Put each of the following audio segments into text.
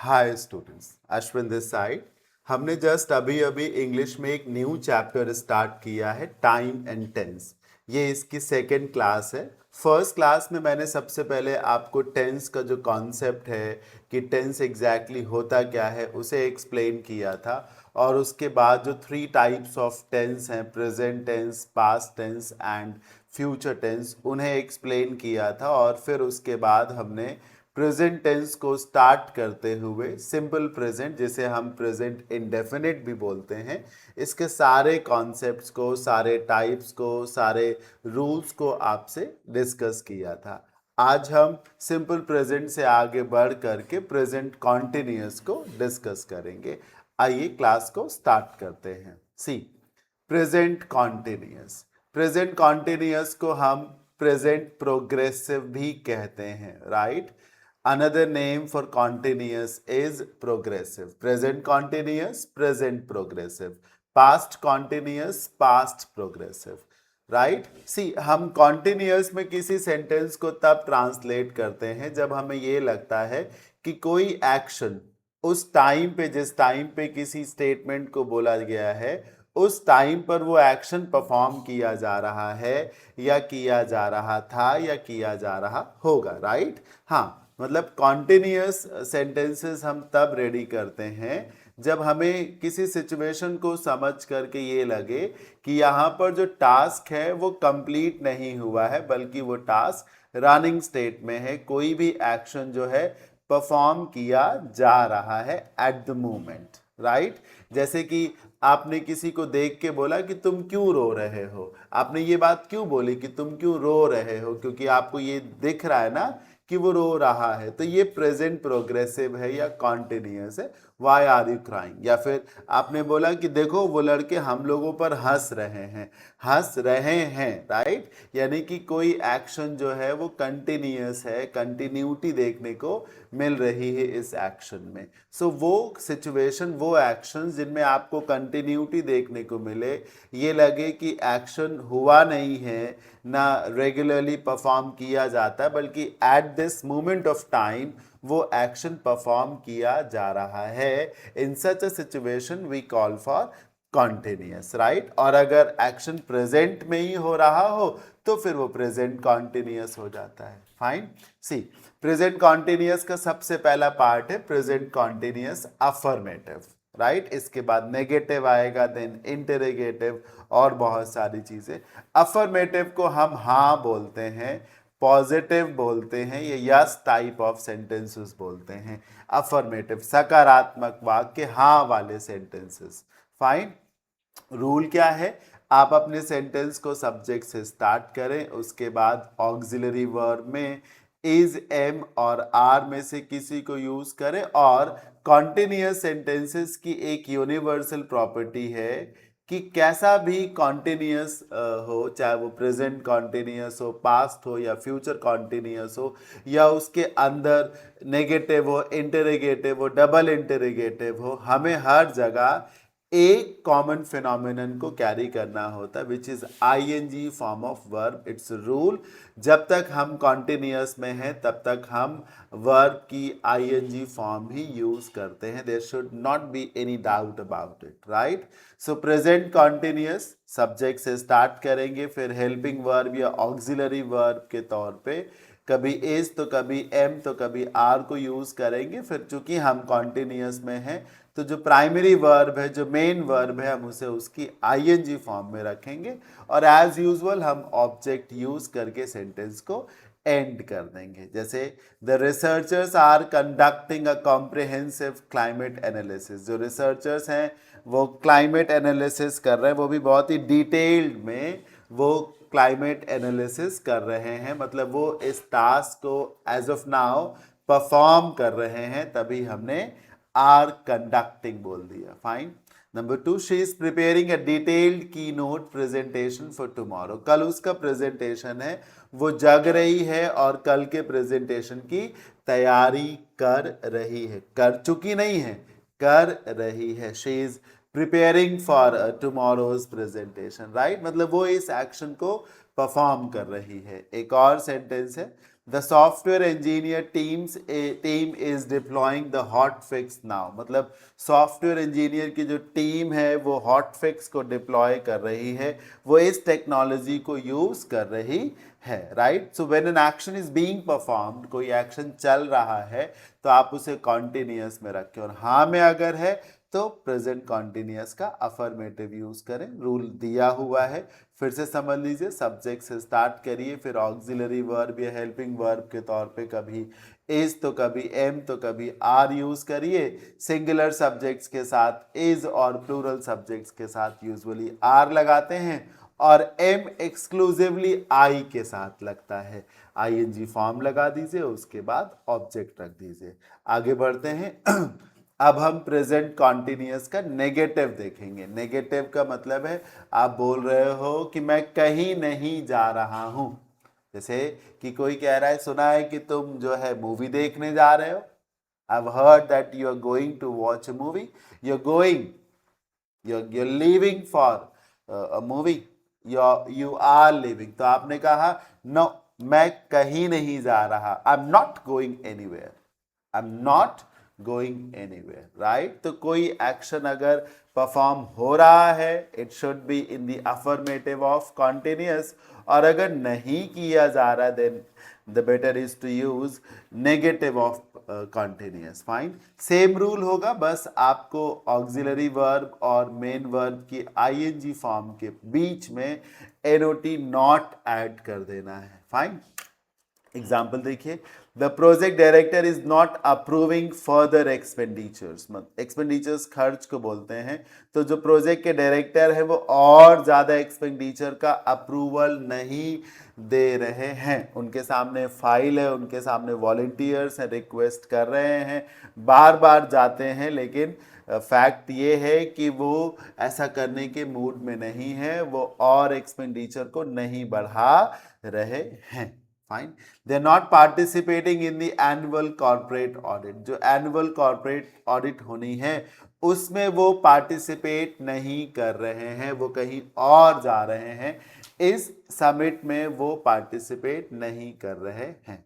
Hi students, Ashwin this side. हमने just अभी अभी इंग्लिश में एक न्यू चैप्टर स्टार्ट किया है, टाइम एंड टेंस। ये इसकी सेकेंड क्लास है। फर्स्ट क्लास में मैंने सबसे पहले आपको टेंस का जो कॉन्सेप्ट है कि टेंस एग्जैक्टली होता क्या है उसे एक्सप्लेन किया था। और उसके बाद जो थ्री टाइप्स ऑफ टेंस हैं, present tense, past tense and future tense, उन्हें एक्सप्लेन किया था। और फिर उसके बाद हमने प्रेजेंट टेंस को स्टार्ट करते हुए सिंपल प्रेजेंट, जिसे हम प्रेजेंट इंडेफिनिट भी बोलते हैं, इसके सारे कॉन्सेप्ट्स को, सारे टाइप्स को, सारे रूल्स को आपसे डिस्कस किया था। आज हम सिंपल प्रेजेंट से आगे बढ़ करके प्रेजेंट कॉन्टिन्यूअस को डिस्कस करेंगे। आइए क्लास को स्टार्ट करते हैं। सी, प्रेजेंट कॉन्टिन्यूअस। प्रेजेंट कॉन्टिन्यूअस को हम प्रेजेंट प्रोग्रेसिव भी कहते हैं, right? Another name for continuous is progressive. Present continuous, present progressive. Past continuous, past progressive. Right? See, हम कॉन्टिन्यूअस में किसी सेंटेंस को तब ट्रांसलेट करते हैं जब हमें ये लगता है कि कोई एक्शन उस टाइम पे, जिस टाइम पे किसी स्टेटमेंट को बोला गया है, उस टाइम पर वो एक्शन परफॉर्म किया जा रहा है, या किया जा रहा था, या किया जा रहा होगा। राइट? हाँ, मतलब कॉन्टिन्यूअस सेंटेंसेस हम तब रेडी करते हैं जब हमें किसी सिचुएशन को समझ करके ये लगे कि यहाँ पर जो टास्क है वो कंप्लीट नहीं हुआ है, बल्कि वो टास्क रनिंग स्टेट में है। कोई भी एक्शन जो है परफॉर्म किया जा रहा है एट द मोमेंट। राइट? जैसे कि आपने किसी को देख के बोला कि तुम क्यों रो रहे हो। आपने ये बात क्यों बोली कि तुम क्यों रो रहे हो? क्योंकि आपको ये दिख रहा है ना कि वो रो रहा है। तो ये प्रेजेंट प्रोग्रेसिव है या कॉन्टिन्यूअस है। Why are you crying? या फिर आपने बोला कि देखो वो लड़के हम लोगों पर हंस रहे हैं। हंस रहे हैं, राइट? यानी कि कोई एक्शन जो है वो कंटिन्यूअस है, कंटिन्यूटी देखने को मिल रही है इस एक्शन में। सो वो सिचुएशन, वो एक्शन जिनमें आपको कंटिन्यूटी देखने को मिले, ये लगे कि एक्शन हुआ नहीं है, ना रेगुलरली परफॉर्म किया जाता है, बल्कि at this moment of time वो एक्शन परफॉर्म किया जा रहा है, in such a situation we call for continuous. Right? और अगर एक्शन प्रेजेंट में ही हो रहा हो तो फिर वो प्रेजेंट कॉन्टिन्यूअस हो जाता है। फाइन? सी, प्रेजेंट कॉन्टिन्यूअस का सबसे पहला पार्ट है प्रेजेंट कॉन्टिन्यूअस अफर्मेटिव। राइट? इसके बाद नेगेटिव आएगा, देन इंटरोगेटिव और बहुत सारी चीजें। अफर्मेटिव को हम हाँ बोलते हैं, पॉजिटिव बोलते हैं, या यस टाइप ऑफ सेंटेंसेस बोलते हैं। अफर्मेटिव सकारात्मक वाक्य, हाँ वाले सेंटेंसेस। फाइन? रूल क्या है? आप अपने सेंटेंस को सब्जेक्ट से स्टार्ट करें, उसके बाद ऑक्सिलरी वर्ब में इज, एम और आर में से किसी को यूज करें। और कॉन्टिन्यूअस सेंटेंसेस की एक यूनिवर्सल प्रॉपर्टी है कि कैसा भी कॉन्टिन्यूअस हो, चाहे वो प्रेजेंट कॉन्टिन्यूअस हो, पास्ट हो, या फ्यूचर कॉन्टिन्यूअस हो, या उसके अंदर नेगेटिव हो, इंटरोगेटिव हो, डबल इंटरोगेटिव हो, हमें हर जगह एक कॉमन फिनोमिनन को कैरी करना होता है, which is ING form of verb. It's rule. जब तक हम कॉन्टिन्यूअस में हैं तब तक हम वर्ब की आईएनजी फॉर्म ही यूज करते हैं। There should not be any doubt about it. Right? So present continuous subject से स्टार्ट करेंगे, फिर हेल्पिंग वर्ब या ऑक्सिलरी वर्ब के तौर पे कभी इज तो कभी एम तो कभी आर को यूज करेंगे। फिर चूंकि हम कॉन्टिन्यूअस में हैं तो जो प्राइमरी वर्ब है, जो मेन वर्ब है, हम उसे उसकी आईएनजी फॉर्म में रखेंगे, और एज यूजुअल हम ऑब्जेक्ट यूज करके सेंटेंस को एंड कर देंगे। जैसे the researchers are conducting a comprehensive climate analysis. जो रिसर्चर्स हैं वो क्लाइमेट एनालिसिस कर रहे हैं, वो भी बहुत ही डिटेल्ड में वो क्लाइमेट एनालिसिस कर रहे हैं। मतलब वो इस टास्क को एज ऑफ नाउ परफॉर्म कर रहे हैं, तभी हमने आर कंडक्टिंग बोल दिया। Fine? Number 2, she is preparing a detailed की नोट प्रेजेंटेशन फॉर टुमारो। कल उसका प्रेजेंटेशन है, वो जग रही है और कल के प्रेजेंटेशन की तैयारी कर रही है। कर चुकी नहीं है, कर रही है। She is preparing for tomorrow's presentation. Right? मतलब वो इस एक्शन को परफॉर्म कर रही है। एक और सेंटेंस है, the software engineer team is deploying the hot fix now, मतलब सॉफ्टवेयर इंजीनियर की जो टीम है वो हॉट फिक्स को डिप्लॉय कर रही है, वो इस टेक्नोलॉजी को यूज कर रही है, right. So when an action is being performed, कोई एक्शन चल रहा है तो आप उसे कॉन्टिन्यूअस में रखें, और हाँ में अगर है तो प्रेजेंट कॉन्टिन्यूअस का अफर्मेटिव यूज करें, रूल दिया हुआ है। फिर से समझ लीजिए, सब्जेक्ट से स्टार्ट करिए, फिर ऑक्सिलरी वर्ब या हेल्पिंग वर्ब के तौर पे कभी इज तो कभी एम तो कभी आर यूज करिए। सिंगुलर सब्जेक्ट्स के साथ इज और प्लूरल सब्जेक्ट्स के साथ यूजुअली आर लगाते हैं, और एम एक्सक्लूसिवली आई के साथ लगता है, आईएनजी फॉर्म लगा दीजिए, उसके बाद ऑब्जेक्ट रख दीजिए। आगे बढ़ते हैं। अब हम प्रेजेंट कॉन्टिन्यूअस का नेगेटिव देखेंगे। नेगेटिव का मतलब है आप बोल रहे हो कि मैं कहीं नहीं जा रहा हूं, जैसे कि कोई कह रहा है, सुना है कि तुम जो है मूवी देखने जा रहे हो, I've heard that you are going to watch a movie, you're leaving for a movie, you are leaving, तो आपने कहा no, मैं कहीं नहीं जा रहा, I'm not going anywhere, I'm not going anywhere, right. तो कोई एक्शन अगर परफॉर्म हो रहा है, it should be in the affirmative of continuous, और अगर नहीं किया जा रहा then the better is to use negative of continuous. Fine, same rule होगा, बस आपको ऑक्सिलरी वर्ब और मेन वर्ब की आईएनजी फॉर्म के बीच में एनओटी नॉट ऐड कर देना है। फाइन, एग्जाम्पल देखिए, the project director is not approving further expenditures, expenditures खर्च को बोलते हैं, तो जो प्रोजेक्ट के डायरेक्टर है वो और ज्यादा एक्सपेंडिचर का अप्रूवल नहीं दे रहे हैं। उनके सामने फाइल है, उनके सामने वॉलंटियर्स हैं, रिक्वेस्ट कर रहे हैं, बार बार जाते हैं, लेकिन फैक्ट ये है कि वो ऐसा करने के मूड में नहीं है, वो और एक्सपेंडिचर को नहीं बढ़ा रहे हैं। Fine, they are not participating in the annual corporate audit, जो एनुअल कॉर्पोरेट ऑडिट होनी है उसमें वो पार्टिसिपेट नहीं कर रहे हैं, वो कहीं और जा रहे हैं, इस समिट में वो पार्टिसिपेट नहीं कर रहे हैं।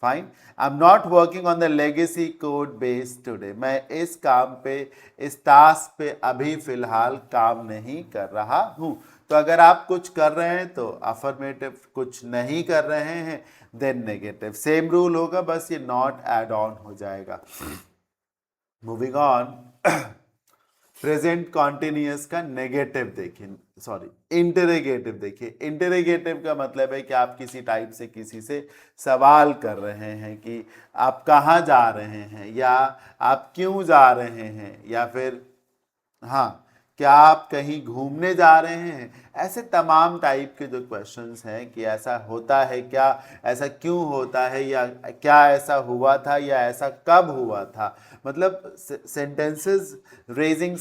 Fine, I am not working on the legacy code base today, मैं इस काम पे, इस टास्क पे अभी फिलहाल काम नहीं कर रहा हूं। तो अगर आप कुछ कर रहे हैं तो अफर्मेटिव, कुछ नहीं कर रहे हैं देन नेगेटिव। सेम रूल होगा, बस ये नॉट ऐड ऑन हो जाएगा। मूविंग ऑन, प्रेजेंट कॉन्टिन्यूअस का नेगेटिव देखिए, सॉरी इंटरोगेटिव देखिए। इंटरोगेटिव का मतलब है कि आप किसी टाइप से किसी से सवाल कर रहे हैं कि आप कहाँ जा रहे हैं, या आप क्यों जा रहे हैं, या फिर हाँ क्या आप कहीं घूमने जा रहे हैं। ऐसे तमाम टाइप के जो क्वेश्चंस हैं कि ऐसा होता है क्या, ऐसा क्यों होता है, या क्या ऐसा हुआ था, या ऐसा कब हुआ था, मतलब sentences raising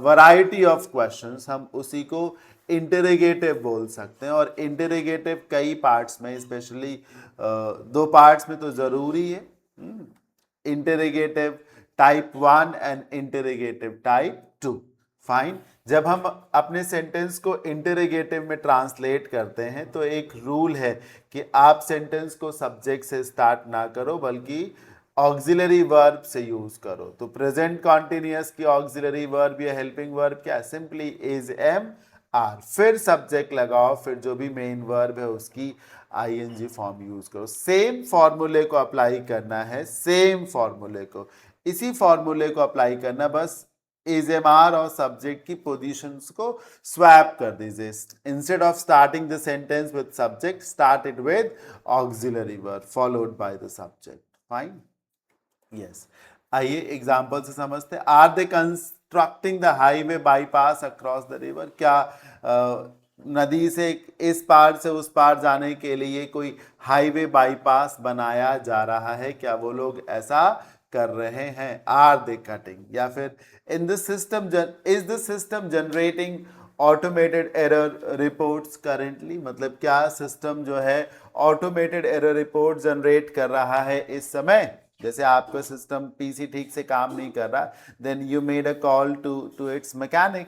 variety of questions, हम उसी को इंटरोगेटिव बोल सकते हैं। और इंटरोगेटिव कई पार्ट्स में, स्पेशली दो पार्ट्स में तो ज़रूरी है, interrogative type 1 and interrogative type 2। Fine, जब हम अपने सेंटेंस को इंटरोगेटिव में ट्रांसलेट करते हैं तो एक रूल है कि आप सेंटेंस को सब्जेक्ट से स्टार्ट ना करो बल्कि ऑक्सिलरी वर्ब से यूज करो। तो प्रेजेंट कॉन्टिन्यूअस की ऑक्सिलरी वर्ब या हेल्पिंग वर्ब क्या है, सिंपली इज, एम, आर, फिर सब्जेक्ट लगाओ, फिर जो भी मेन वर्ब है उसकी आईएनजी फॉर्म यूज करो। सेम फॉर्मूले को अप्लाई करना है, सेम फॉर्मूले को, इसी फॉर्मूले को अप्लाई करना, बस इज, एम, आर और सब्जेक्ट की पोजीशंस को स्वैप कर दीजिए। Instead of starting the sentence with subject, start it with auxiliary verb followed by the subject. Fine, yes, आइए एग्जांपल से समझते हैं। Are they constructing the highway bypass across the river, क्या नदी से इस पार से उस पार जाने के लिए कोई हाईवे बाईपास बनाया जा रहा है, क्या वो लोग ऐसा कर रहे हैं। आर दे कटिंग, या फिर in the system, is the system generating automated error reports currently, मतलब क्या सिस्टम जो है ऑटोमेटेड एरर रिपोर्ट जनरेट कर रहा है इस समय। जैसे आपका सिस्टम पीसी ठीक से काम नहीं कर रहा, then you made a call to its mechanic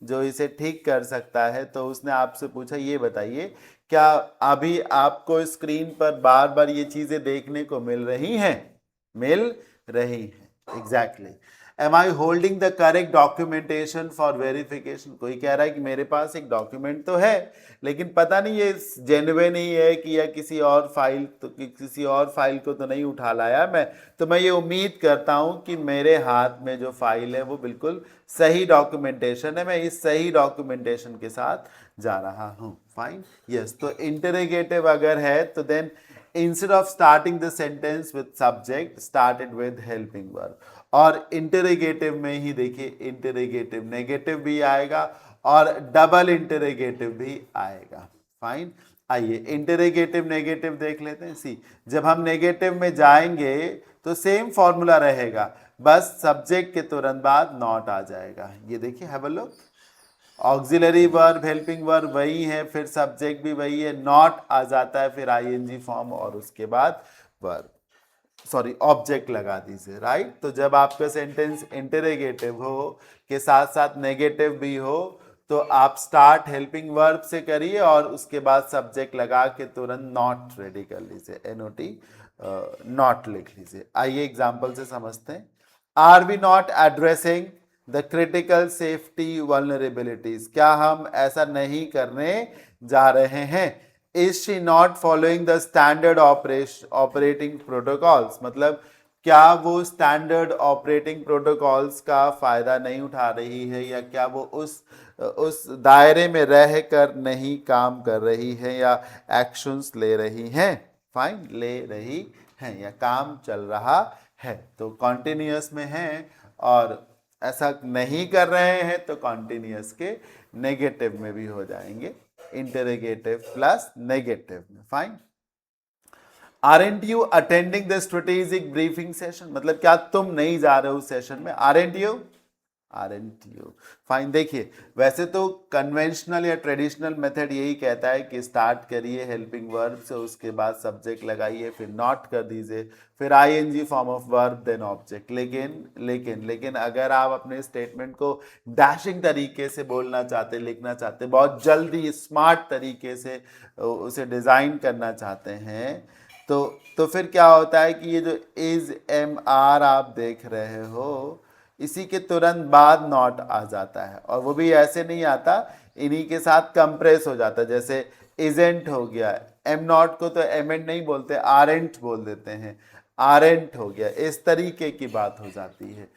जो इसे ठीक कर सकता है, तो उसने आपसे पूछा ये बताइए क्या अभी आपको स्क्रीन पर बार बार ये चीजें देखने को मिल रही हैं? मिल रही हैं, exactly. Am I holding the correct documentation for verification? कोई कह रहा है कि मेरे पास एक डॉक्यूमेंट तो है, लेकिन पता नहीं ये जेन्युइन ही है कि या किसी और फाइल, तो किसी और फाइल को तो नहीं उठा लाया मैं। तो मैं ये उम्मीद करता हूं कि मेरे हाथ में जो फाइल है वो बिल्कुल सही डॉक्यूमेंटेशन है, मैं इस सही डॉक्यूमेंटेशन के साथ जा रहा हूं। Fine, yes. तो इंटरोगेटिव अगर है तो then instead of starting the sentence with subject started with helping verb. और इंटरोगेटिव में ही देखिए इंटरोगेटिव नेगेटिव भी आएगा और डबल इंटरोगेटिव भी आएगा। फाइन, आइए इंटरोगेटिव नेगेटिव देख लेते हैं। सी, जब हम नेगेटिव में जाएंगे तो सेम फॉर्मूला रहेगा, बस सब्जेक्ट के तुरंत बाद नॉट आ जाएगा। ये देखिए, have a look. Auxiliary verb helping verb वही है, फिर सब्जेक्ट भी वही है, नॉट आ जाता है, फिर आईएनजी फॉर्म और उसके बाद वर्ब, सॉरी ऑब्जेक्ट लगा दीजिए, राइट। तो जब आपका सेंटेंस इंटरोगेटिव हो के साथ साथ नेगेटिव भी हो तो आप स्टार्ट हेल्पिंग वर्ब से करिए और उसके बाद सब्जेक्ट लगा के तुरंत नॉट रेडी कर लीजिए, एनओटी नॉट लिख लीजिए। आइए एग्जांपल से समझते हैं। Are we not addressing the critical safety vulnerabilities? क्या हम ऐसा नहीं करने जा रहे हैं? Is she not following the standard operating protocols? मतलब क्या वो स्टैंडर्ड ऑपरेटिंग प्रोटोकॉल्स का फायदा नहीं उठा रही है, या क्या वो उस दायरे में रह कर नहीं काम कर रही है या एक्शंस ले रही हैं? फाइन, ले रही हैं या काम चल रहा है, तो कॉन्टिन्यूअस में है। और ऐसा नहीं कर रहे हैं तो कॉन्टिन्यूअस के नेगेटिव में भी हो जाएंगे, इंटरोगेटिव प्लस नेगेटिव में। Fine, aren't you attending the strategic briefing session? मतलब क्या तुम नहीं जा रहे हो उस सेशन में? आरएंट यू, आरएंट यू। फाइन, देखिए वैसे तो कन्वेंशनल या ट्रेडिशनल मेथड यही कहता है कि स्टार्ट करिए हेल्पिंग वर्ब से, उसके बाद सब्जेक्ट लगाइए, फिर नॉट कर दीजिए, फिर ING form of verb then object. लेकिन अगर आप अपने स्टेटमेंट को डैशिंग तरीके से बोलना चाहते, लिखना चाहते, बहुत जल्दी स्मार्ट तरीके से उसे डिजाइन करना चाहते हैं, तो फिर क्या होता है कि ये जो इज एम आर आप देख रहे हो, इसी के तुरंत बाद नॉट आ जाता है, और वो भी ऐसे नहीं आता, इन्हीं के साथ कंप्रेस हो जाता है। जैसे इजेंट हो गया, एम नॉट को तो एमेंट नहीं बोलते, आरेंट बोल देते हैं, आरेंट हो गया, इस तरीके की बात हो जाती है।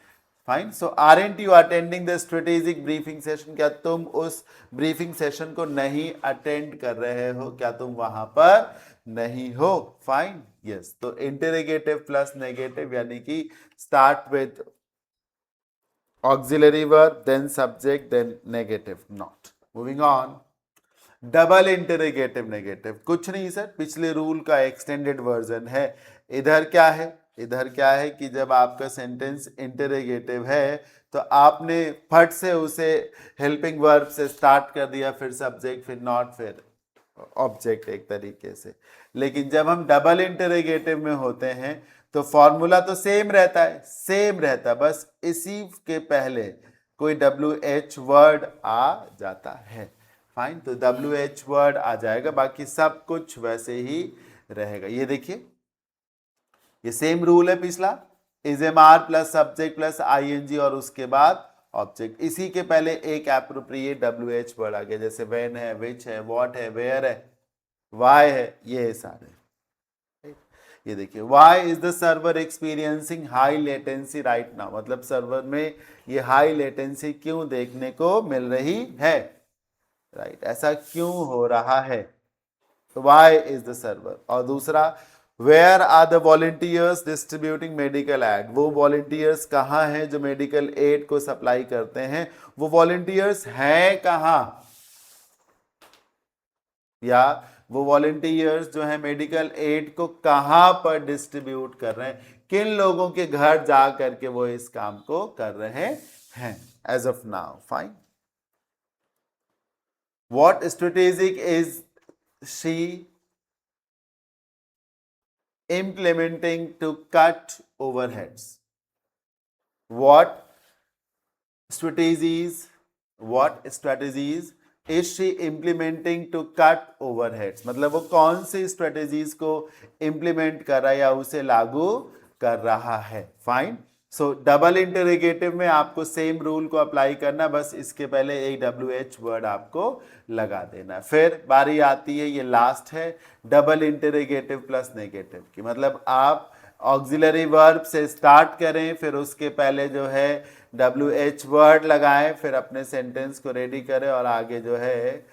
Fine, so aren't you attending the strategic briefing session? क्या तुम उस ब्रीफिंग सेशन को नहीं अटेंड कर रहे हो? क्या तुम वहां पर नहीं हो? Fine, yes. तो इंटरोगेटिव प्लस नेगेटिव यानी कि start with auxiliary verb, then subject, then negative, not. Moving on. Double interrogative negative कुछ नहीं सर, पिछले रूल का एक्सटेंडेड वर्जन है। इधर क्या है, इधर क्या है कि जब आपका सेंटेंस इंटरोगेटिव है तो आपने फट से उसे हेल्पिंग वर्ब से स्टार्ट कर दिया, फिर सब्जेक्ट, फिर नॉट, फिर ऑब्जेक्ट एक तरीके से। लेकिन जब हम डबल इंटरोगेटिव में होते हैं तो फॉर्मूला तो सेम रहता है, सेम रहता है, बस इसी के पहले कोई WH वर्ड आ जाता है। फाइन, तो WH वर्ड आ जाएगा, बाकी सब कुछ वैसे ही रहेगा। ये देखिए, ये सेम रूल है पिछला, is am are plus subject plus ING और उसके बाद ऑब्जेक्ट, इसी के पहले एक एप्रोप्रिएट WH वर्ड आ गया, जैसे व्हेन है, विच है, व्हाट है, वेयर है, वाई है, ये सारे। ये देखिए, why is the server experiencing high latency right now? मतलब सर्वर में ये हाई लेटेंसी क्यों देखने को मिल रही है, राइट, ऐसा क्यों हो रहा है? तो वाई इज द सर्वर। और दूसरा, where are the volunteers distributing medical aid? वो वॉलंटियर्स कहाँ हैं जो मेडिकल एड को सप्लाई करते हैं? वो वॉलंटियर्स हैं कहाँ, या वो वॉलंटियर्स जो है मेडिकल एड को कहां पर डिस्ट्रीब्यूट कर रहे हैं, किन लोगों के घर जा करके वो इस काम को कर रहे हैं as of now. Fine, what strategic is she implementing to cut overheads? What strategies is she implementing to cut overheads, मतलब वो कौन सी स्ट्रेटेजीज को इम्प्लीमेंट कर रहा है या उसे लागू कर रहा है। फाइन। सो डबल इंटरोगेटिव में आपको सेम रूल को अप्लाई करना, बस इसके पहले एक WH वर्ड आपको लगा देना। फिर बारी आती है, ये लास्ट है, डबल इंटरोगेटिव प्लस नेगेटिव की, मतलब आप ऑक्सिलरी वर्ब से स्टार्ट करें, फिर उसके पहले जो है WH वर्ड लगाएं, फिर अपने सेंटेंस को रेडी करें और आगे जो है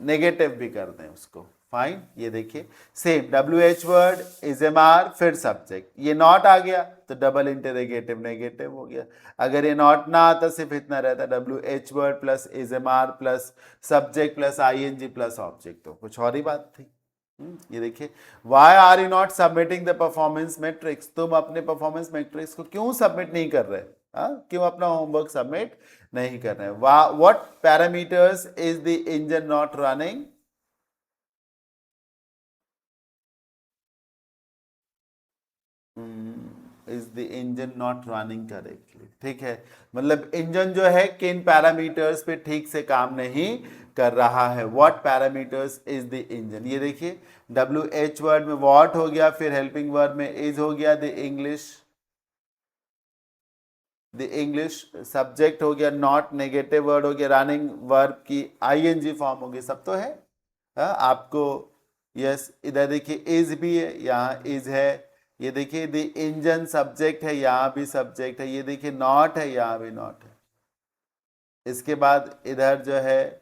नेगेटिव भी कर दें उसको। फाइन। ये देखिए सेम WH वर्ड इजएमआर फिर सब्जेक्ट, ये नॉट आ गया तो डबल इंटरोगेटिव नेगेटिव हो गया। अगर ये नॉट ना आता सिर्फ इतना रहता WH word plus is am are plus subject plus ING plus object, तो कुछ और ही बात थी। ये देखिए, why are you not submitting the performance matrix, तुम अपने परफॉर्मेंस मैट्रिक्स को क्यों सबमिट नहीं कर रहे, क्यों अपना होमवर्क सबमिट नहीं कर रहे। What parameters is the engine not running, is the engine not running correctly. ठीक है, मतलब इंजन जो है किन पैरामीटर्स पे ठीक से काम नहीं कर रहा है। What parameters is the engine, ये देखिए WH वर्ड में व्हाट हो गया, फिर हेल्पिंग वर्ब में इज हो गया, द इंग्लिश सब्जेक्ट हो गया, नॉट नेगेटिव वर्ड हो गया, रनिंग वर्ब की ING फॉर्म हो गई, सब तो है। आपको यस, इधर देखिए इज भी है, यहाँ इज है, ये देखिए द इंजन सब्जेक्ट है, यहाँ भी सब्जेक्ट है, ये देखिए नॉट है, यहाँ भी नॉट है। इसके बाद इधर जो है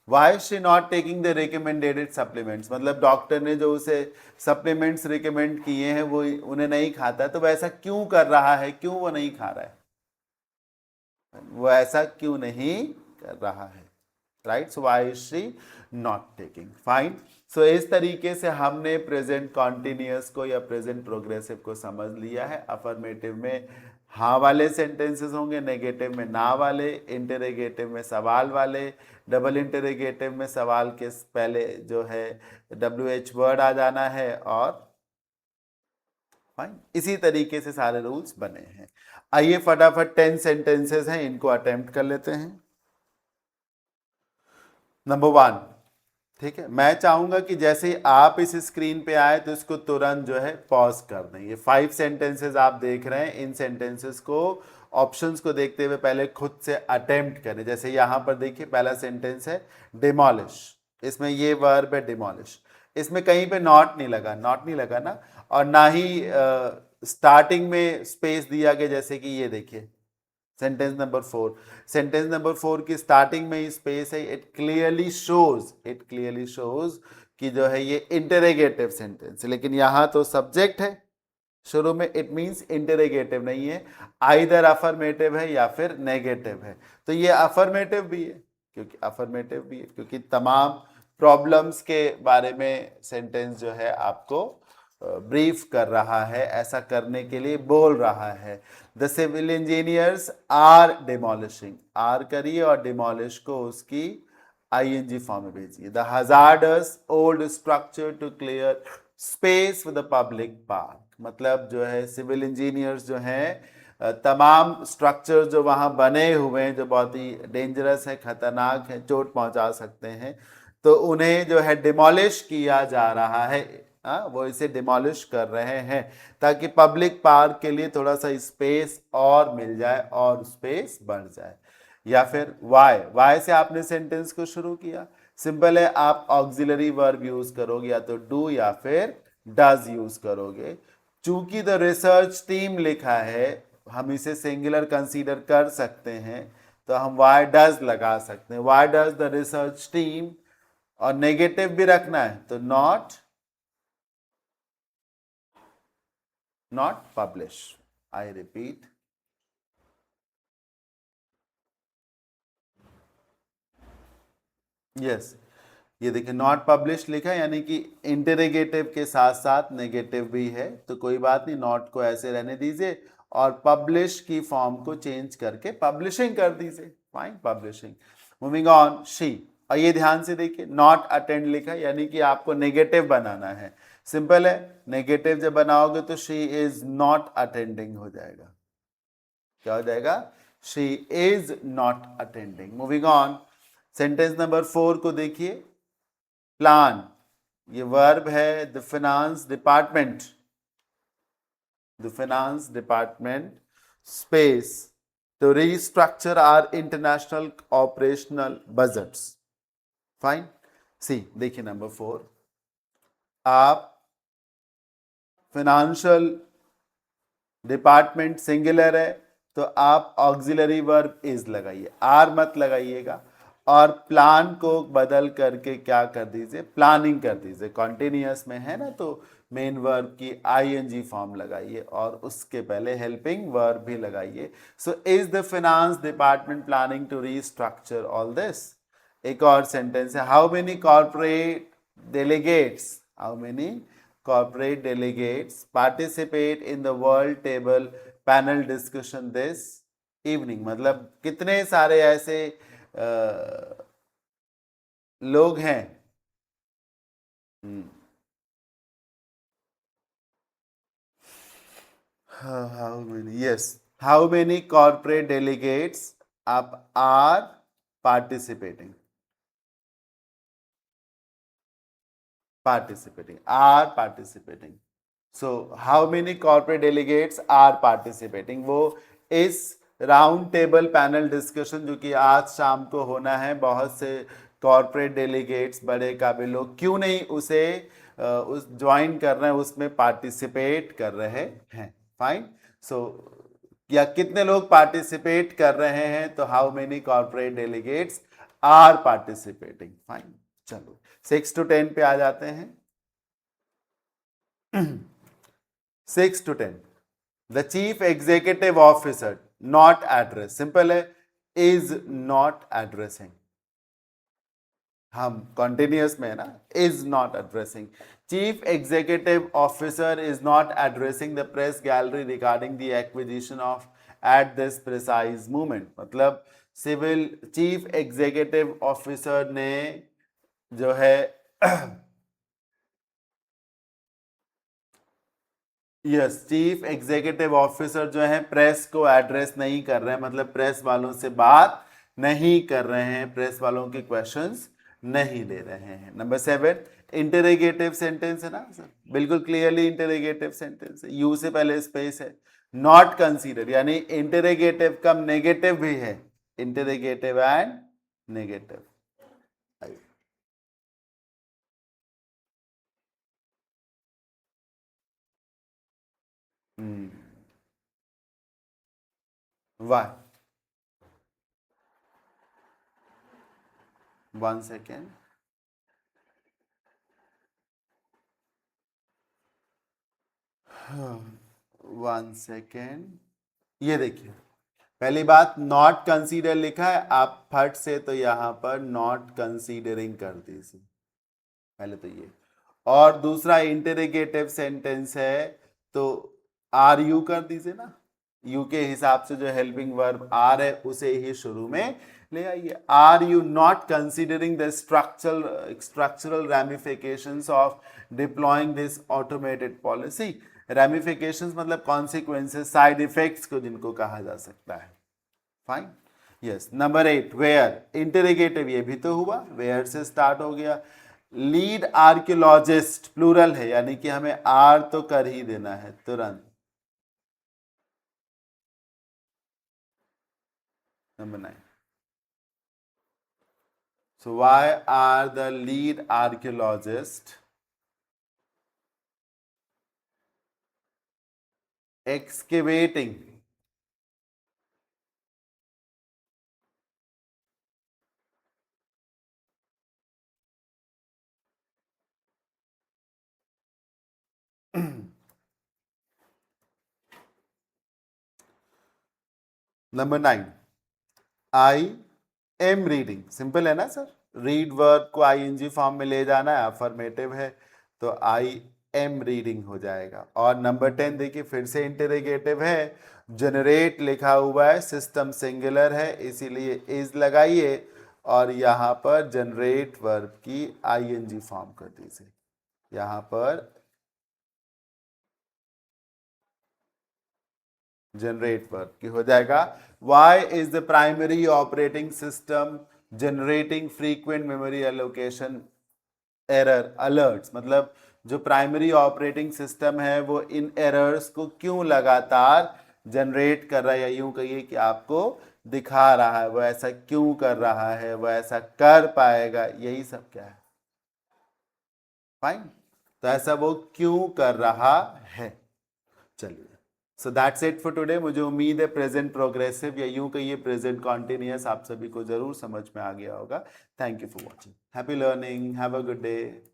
why she not taking the recommended supplements, मतलब डॉक्टर ने जो उसे सप्लीमेंट्स रिकमेंड किए हैं वो उन्हें नहीं खाता, तो वैसा क्यों कर रहा है, क्यों वो नहीं खा रहा है, वो ऐसा क्यों नहीं कर रहा है। Right, so why is she not taking. Fine. So इस तरीके से हमने प्रेजेंट कॉन्टिन्यूअस को या प्रेजेंट प्रोग्रेसिव को समझ लिया है। अफर्मेटिव में हाँ वाले सेंटेंसेस होंगे, नेगेटिव में ना वाले, इंटरोगेटिव में सवाल वाले, डबल इंटरोगेटिव में सवाल के पहले जो है WH वर्ड आ जाना है, और फाइन, इसी तरीके से सारे रूल्स बने हैं। आइए फटाफट 10 सेंटेंसेस हैं, इनको अटेम्प्ट कर लेते हैं। नंबर 1, ठीक है, मैं चाहूंगा कि जैसे ही आप इस स्क्रीन पे आए तो इसको तुरंत जो है पॉज कर दें। ये 5 सेंटेंसेस आप देख रहे हैं, इन सेंटेंसेस को ऑप्शंस को देखते हुए पहले खुद से अटेम्प्ट करें। जैसे यहां पर देखिए पहला सेंटेंस है डिमोलिश, इसमें ये वर्ब है डिमोलिश, इसमें कहीं पे नॉट नहीं लगा, नॉट नहीं लगा ना, और ना ही स्टार्टिंग में स्पेस दिया गया, जैसे कि ये देखिए सेंटेंस नंबर 4, सेंटेंस नंबर 4 की स्टार्टिंग में ही स्पेस है। इट क्लियरली शोज कि जो है ये इंटरोगेटिव सेंटेंस है, लेकिन यहां तो सब्जेक्ट है शुरू में, इट मींस इंटरोगेटिव नहीं है, आइदर अफर्मेटिव है या फिर नेगेटिव है। तो ये अफर्मेटिव भी है, क्योंकि तमाम प्रॉब्लम्स के बारे में सेंटेंस जो है आपको ब्रीफ कर रहा है, ऐसा करने के लिए बोल रहा है। The civil engineers are demolishing, are करिए और डिमोलिश को उसकी ING फॉर्म में भेजिए। The hazardous old structure to clear space with the public park, मतलब जो है सिविल इंजीनियर्स जो हैं तमाम स्ट्रक्चर जो वहां बने हुए हैं जो बहुत ही डेंजरस है, खतरनाक है, चोट पहुंचा सकते हैं, तो उन्हें जो है डिमोलिश किया जा रहा है। वो इसे डिमोलिश कर रहे हैं ताकि पब्लिक पार्क के लिए थोड़ा सा स्पेस और मिल जाए और स्पेस बढ़ जाए। या फिर वाई से आपने सेंटेंस को शुरू किया, सिंपल है, आप ऑक्सिलरी वर्ब यूज करोगे, या तो डू या फिर डज यूज करोगे। चूंकि द रिसर्च टीम लिखा है, हम इसे सिंगुलर कंसीडर कर सकते हैं, तो हम वाई डज लगा सकते हैं, why does the research team, और नेगेटिव भी रखना है तो not publish, I repeat, yes, ये देखिए नॉट पब्लिश लिखा है, यानी कि इंटरोगेटिव के साथ साथ नेगेटिव भी है, तो कोई बात नहीं, नॉट को ऐसे रहने दीजिए और पब्लिश की फॉर्म को चेंज करके पब्लिशिंग कर दीजिए। Fine, publishing. Moving on, she, और ये ध्यान से देखिए नॉट अटेंड लिखा है, यानी कि आपको नेगेटिव बनाना है, सिंपल है, नेगेटिव जब बनाओगे तो शी इज नॉट अटेंडिंग हो जाएगा। क्या हो जाएगा? She is not attending. Moving on, sentence number 4 को देखिए। प्लान, ये वर्ब है। The finance department, the finance department space to restructure our international operational budgets. Fine. See, देखिए नंबर 4, आप फाइनेंशियल डिपार्टमेंट सिंगुलर है तो आप ऑक्सिलरी वर्ब इज लगाइए, आर मत लगाइएगा, और प्लान को बदल करके क्या कर दीजिए, प्लानिंग कर दीजिए। कॉन्टिन्यूअस में है ना तो मेन वर्ब की आईएनजी फॉर्म लगाइए और उसके पहले हेल्पिंग वर्ब भी लगाइए। So is the finance department planning to restructure all this. एक और सेंटेंस है, how many corporate delegates, how many corporate delegates participate in the world table panel discussion this evening। मतलब कितने सारे ऐसे लोग हैं। how many, yes, how many corporate delegates are participating, are participating। So how many corporate delegates are participating, वो इस round table panel discussion जो कि आज शाम को होना है, बहुत से कॉर्पोरेट डेलीगेट्स, बड़े काबिल लोग क्यों नहीं उसे उस ज्वाइन कर रहे हैं, उसमें पार्टिसिपेट कर रहे हैं। फाइन। सो या कितने लोग पार्टिसिपेट कर रहे हैं, तो how many corporate delegates are participating. Fine. चलो 6 to 10 पे आ जाते हैं। 6 to 10, the chief executive officer not address, simple है, इज नॉट एड्रेसिंग। हम कॉन्टिन्यूअस में है ना, is not addressing. Chief executive officer is not addressing the press gallery regarding the acquisition of at this precise moment. मतलब civil chief executive officer ने जो है yes, chief executive officer जो है प्रेस को एड्रेस नहीं कर रहे हैं, मतलब प्रेस वालों से बात नहीं कर रहे हैं, प्रेस वालों के क्वेश्चंस नहीं ले रहे हैं। नंबर 7, इंटरोगेटिव सेंटेंस है ना सर, बिल्कुल क्लियरली इंटरोगेटिव सेंटेंस है, यू से पहले स्पेस है। नॉट कंसीडर यानी इंटरोगेटिव का नेगेटिव भी है, interrogative and negative. Why, 1 second, one second. ये देखिए, पहली बात नॉट कंसीडर लिखा है, आप फट से तो यहां पर नॉट कंसीडरिंग कर दीजिए, पहले तो ये। और दूसरा इंटरोगेटिव सेंटेंस है तो आर यू कर दीजिए ना, यू के हिसाब से जो हेल्पिंग वर्ब आर है उसे ही शुरू में ले आइए। Are you not considering the structural ramifications of deploying this automated policy. Ramifications मतलब कॉन्सिक्वेंसेस, साइड इफेक्ट्स को जिनको कहा जा सकता है। Fine. Yes. Number 8, where, interrogative ये भी तो हुआ, वेयर से स्टार्ट हो गया। लीड आर्कियोलॉजिस्ट प्लूरल है, यानी कि हमें आर तो कर ही देना है तुरंत। Number 9, so why are the lead archaeologist excavating number 9, I am reading, simple है ना सर, रीड वर्ब को आईएनजी फॉर्म में ले जाना है, अफर्मेटिव है तो आई एम रीडिंग हो जाएगा। और नंबर 10 देखिए, फिर से इंटरोगेटिव है, जनरेट लिखा हुआ है, सिस्टम सिंगुलर है इसीलिए इज लगाइए और यहाँ पर जनरेट वर्ब की आईएनजी फॉर्म कर दीजिए। यहाँ पर जनरेट वर्ब की हो जाएगा why is the primary operating system generating frequent memory allocation error alerts, मतलब जो प्राइमरी ऑपरेटिंग सिस्टम है वो इन एरर्स को क्यों लगातार जनरेट कर रहा है, या यूं कहिए कि आपको दिखा रहा है, वो ऐसा क्यों कर रहा है, वो ऐसा कर पाएगा, यही सब क्या है, फाइन। तो ऐसा वो क्यों कर रहा है। चलिए, so that's it for today. मुझे उम्मीद है प्रेजेंट प्रोग्रेसिव या यूं कहिए प्रेजेंट कॉन्टिन्यूअस आप सभी को जरूर समझ में आ गया होगा। Thank you for watching, happy learning, have a good day.